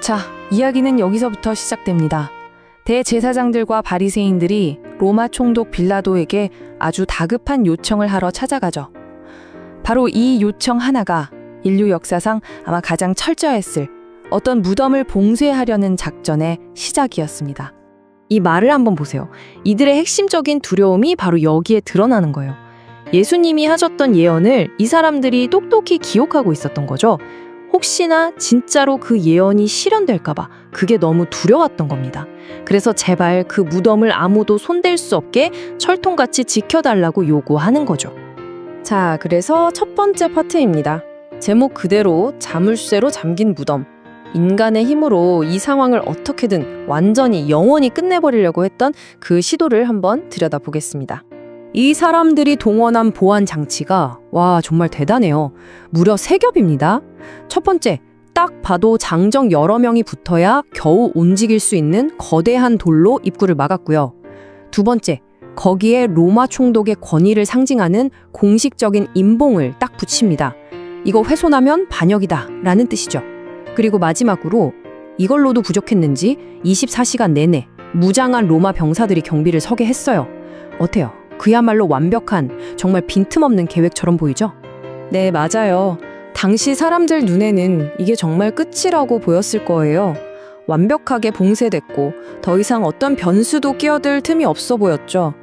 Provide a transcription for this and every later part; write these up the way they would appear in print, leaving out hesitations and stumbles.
자, 이야기는 여기서부터 시작됩니다. 대제사장들과 바리새인들이 로마 총독 빌라도에게 아주 다급한 요청을 하러 찾아가죠. 바로 이 요청 하나가 인류 역사상 아마 가장 철저했을 어떤 무덤을 봉쇄하려는 작전의 시작이었습니다. 이 말을 한번 보세요. 이들의 핵심적인 두려움이 바로 여기에 드러나는 거예요. 예수님이 하셨던 예언을 이 사람들이 똑똑히 기억하고 있었던 거죠. 혹시나 진짜로 그 예언이 실현될까봐 그게 너무 두려웠던 겁니다. 그래서 제발 그 무덤을 아무도 손댈 수 없게 철통같이 지켜달라고 요구하는 거죠. 자, 그래서 첫 번째 파트입니다. 제목 그대로 자물쇠로 잠긴 무덤. 인간의 힘으로 이 상황을 어떻게든 완전히 영원히 끝내버리려고 했던 그 시도를 한번 들여다보겠습니다. 이 사람들이 동원한 보안 장치가 정말 대단해요. 무려 3겹입니다. 첫 번째, 딱 봐도 장정 여러 명이 붙어야 겨우 움직일 수 있는 거대한 돌로 입구를 막았고요. 두 번째, 거기에 로마 총독의 권위를 상징하는 공식적인 임봉을 딱 붙입니다. 이거 훼손하면 반역이다 라는 뜻이죠. 그리고 마지막으로 이걸로도 부족했는지 24시간 내내 무장한 로마 병사들이 경비를 서게 했어요. 어때요? 그야말로 완벽한, 정말 빈틈없는 계획처럼 보이죠? 네, 맞아요. 당시 사람들 눈에는 이게 정말 끝이라고 보였을 거예요. 완벽하게 봉쇄됐고 더 이상 어떤 변수도 끼어들 틈이 없어 보였죠.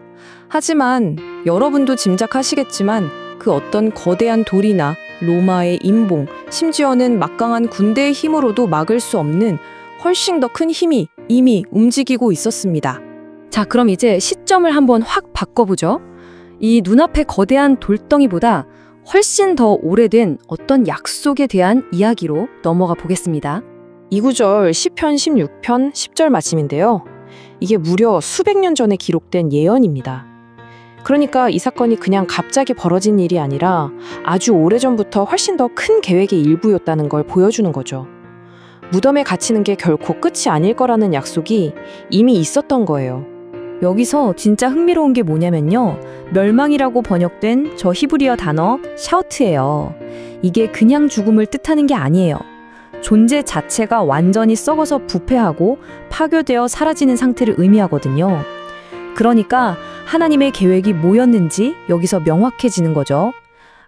하지만 여러분도 짐작하시겠지만 그 어떤 거대한 돌이나 로마의 임봉, 심지어는 막강한 군대의 힘으로도 막을 수 없는 훨씬 더 큰 힘이 이미 움직이고 있었습니다. 자, 그럼 이제 시점을 한번 확 바꿔보죠. 이 눈앞의 거대한 돌덩이보다 훨씬 더 오래된 어떤 약속에 대한 이야기로 넘어가 보겠습니다. 이 구절 시편 16편 10절 말씀인데요. 이게 무려 수백 년 전에 기록된 예언입니다. 그러니까 이 사건이 그냥 갑자기 벌어진 일이 아니라 아주 오래전부터 훨씬 더 큰 계획의 일부였다는 걸 보여주는 거죠. 무덤에 갇히는 게 결코 끝이 아닐 거라는 약속이 이미 있었던 거예요. 여기서 진짜 흥미로운 게 뭐냐면요. 멸망이라고 번역된 저 히브리어 단어 샤우트예요. 이게 그냥 죽음을 뜻하는 게 아니에요. 존재 자체가 완전히 썩어서 부패하고 파괴되어 사라지는 상태를 의미하거든요. 그러니까 하나님의 계획이 뭐였는지 여기서 명확해지는 거죠.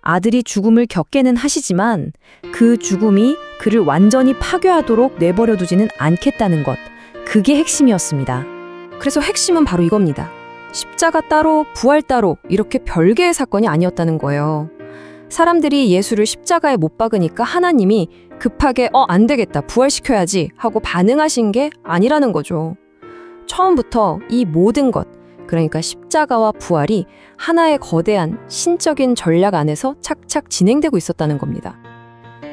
아들이 죽음을 겪게는 하시지만 그 죽음이 그를 완전히 파괴하도록 내버려 두지는 않겠다는 것. 그게 핵심이었습니다. 그래서 핵심은 바로 이겁니다. 십자가 따로 부활 따로 이렇게 별개의 사건이 아니었다는 거예요. 사람들이 예수를 십자가에 못 박으니까 하나님이 급하게 안 되겠다 부활시켜야지 하고 반응하신 게 아니라는 거죠. 처음부터 이 모든 것, 그러니까 십자가와 부활이 하나의 거대한 신적인 전략 안에서 착착 진행되고 있었다는 겁니다.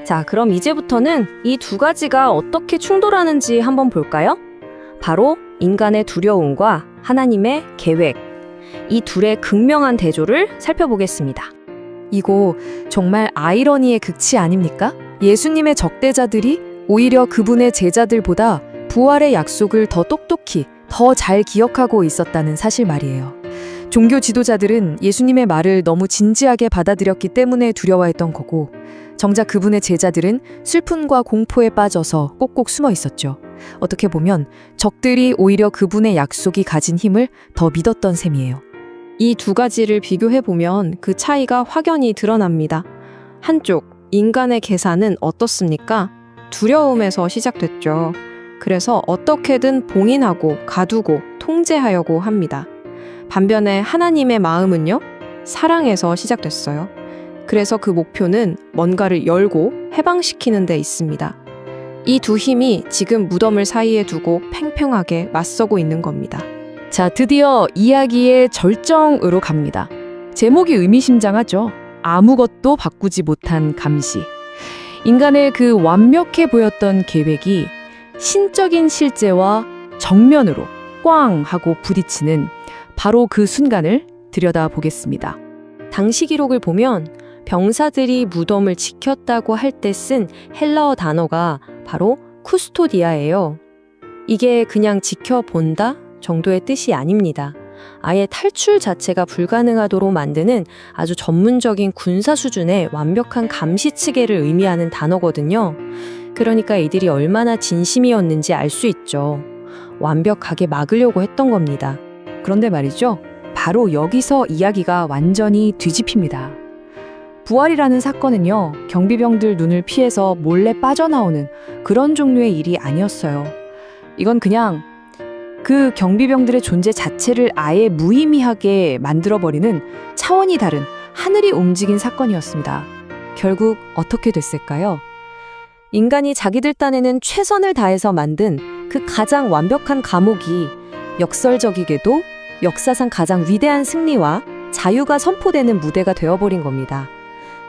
자, 그럼 이제부터는 이 두 가지가 어떻게 충돌하는지 한번 볼까요? 바로 인간의 두려움과 하나님의 계획, 이 둘의 극명한 대조를 살펴보겠습니다. 이거 정말 아이러니의 극치 아닙니까? 예수님의 적대자들이 오히려 그분의 제자들보다 부활의 약속을 더 똑똑히, 더 잘 기억하고 있었다는 사실 말이에요. 종교 지도자들은 예수님의 말을 너무 진지하게 받아들였기 때문에 두려워했던 거고, 정작 그분의 제자들은 슬픔과 공포에 빠져서 꼭꼭 숨어 있었죠. 어떻게 보면 적들이 오히려 그분의 약속이 가진 힘을 더 믿었던 셈이에요. 이 두 가지를 비교해보면 그 차이가 확연히 드러납니다. 한쪽, 인간의 계산은 어떻습니까? 두려움에서 시작됐죠. 그래서 어떻게든 봉인하고 가두고 통제하려고 합니다. 반면에 하나님의 마음은요, 사랑에서 시작됐어요. 그래서 그 목표는 뭔가를 열고 해방시키는 데 있습니다. 이 두 힘이 지금 무덤을 사이에 두고 팽팽하게 맞서고 있는 겁니다. 자, 드디어 이야기의 절정으로 갑니다. 제목이 의미심장하죠. 아무것도 바꾸지 못한 감시. 인간의 그 완벽해 보였던 계획이 신적인 실제와 정면으로 꽝 하고 부딪히는 바로 그 순간을 들여다보겠습니다. 당시 기록을 보면 병사들이 무덤을 지켰다고 할 때 쓴 헬라어 단어가 바로 쿠스토디아예요. 이게 그냥 지켜본다 정도의 뜻이 아닙니다. 아예 탈출 자체가 불가능하도록 만드는 아주 전문적인 군사 수준의 완벽한 감시 체계를 의미하는 단어거든요. 그러니까 이들이 얼마나 진심이었는지 알 수 있죠. 완벽하게 막으려고 했던 겁니다. 그런데 말이죠. 바로 여기서 이야기가 완전히 뒤집힙니다. 부활이라는 사건은요, 경비병들 눈을 피해서 몰래 빠져나오는 그런 종류의 일이 아니었어요. 이건 그냥 그 경비병들의 존재 자체를 아예 무의미하게 만들어버리는 차원이 다른 하늘이 움직인 사건이었습니다. 결국 어떻게 됐을까요? 인간이 자기들 딴에는 최선을 다해서 만든 그 가장 완벽한 감옥이 역설적이게도 역사상 가장 위대한 승리와 자유가 선포되는 무대가 되어버린 겁니다.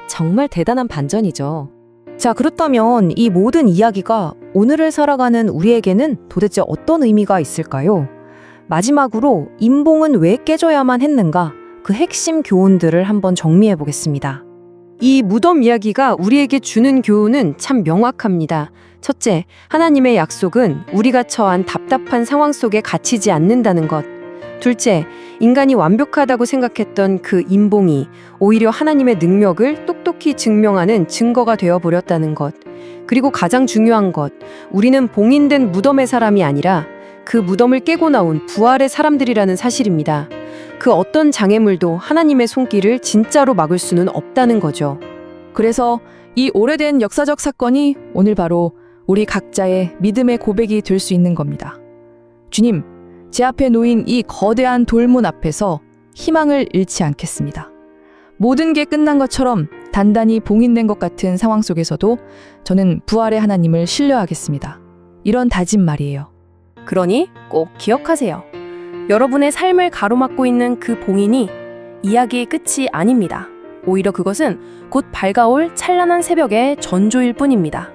정말 대단한 반전이죠. 자, 그렇다면 이 모든 이야기가 오늘을 살아가는 우리에게는 도대체 어떤 의미가 있을까요? 마지막으로 인봉은 왜 깨져야만 했는가? 그 핵심 교훈들을 한번 정리해 보겠습니다. 이 무덤 이야기가 우리에게 주는 교훈은 참 명확합니다. 첫째, 하나님의 약속은 우리가 처한 답답한 상황 속에 갇히지 않는다는 것. 둘째, 인간이 완벽하다고 생각했던 그 인봉이 오히려 하나님의 능력을 똑똑히 증명하는 증거가 되어버렸다는 것. 그리고 가장 중요한 것, 우리는 봉인된 무덤의 사람이 아니라 그 무덤을 깨고 나온 부활의 사람들이라는 사실입니다. 그 어떤 장애물도 하나님의 손길을 진짜로 막을 수는 없다는 거죠. 그래서 이 오래된 역사적 사건이 오늘 바로 우리 각자의 믿음의 고백이 될 수 있는 겁니다. 주님, 제 앞에 놓인 이 거대한 돌문 앞에서 희망을 잃지 않겠습니다. 모든 게 끝난 것처럼 단단히 봉인된 것 같은 상황 속에서도 저는 부활의 하나님을 신뢰하겠습니다. 이런 다짐 말이에요. 그러니 꼭 기억하세요. 여러분의 삶을 가로막고 있는 그 봉인이 이야기의 끝이 아닙니다. 오히려 그것은 곧 밝아올 찬란한 새벽의 전조일 뿐입니다.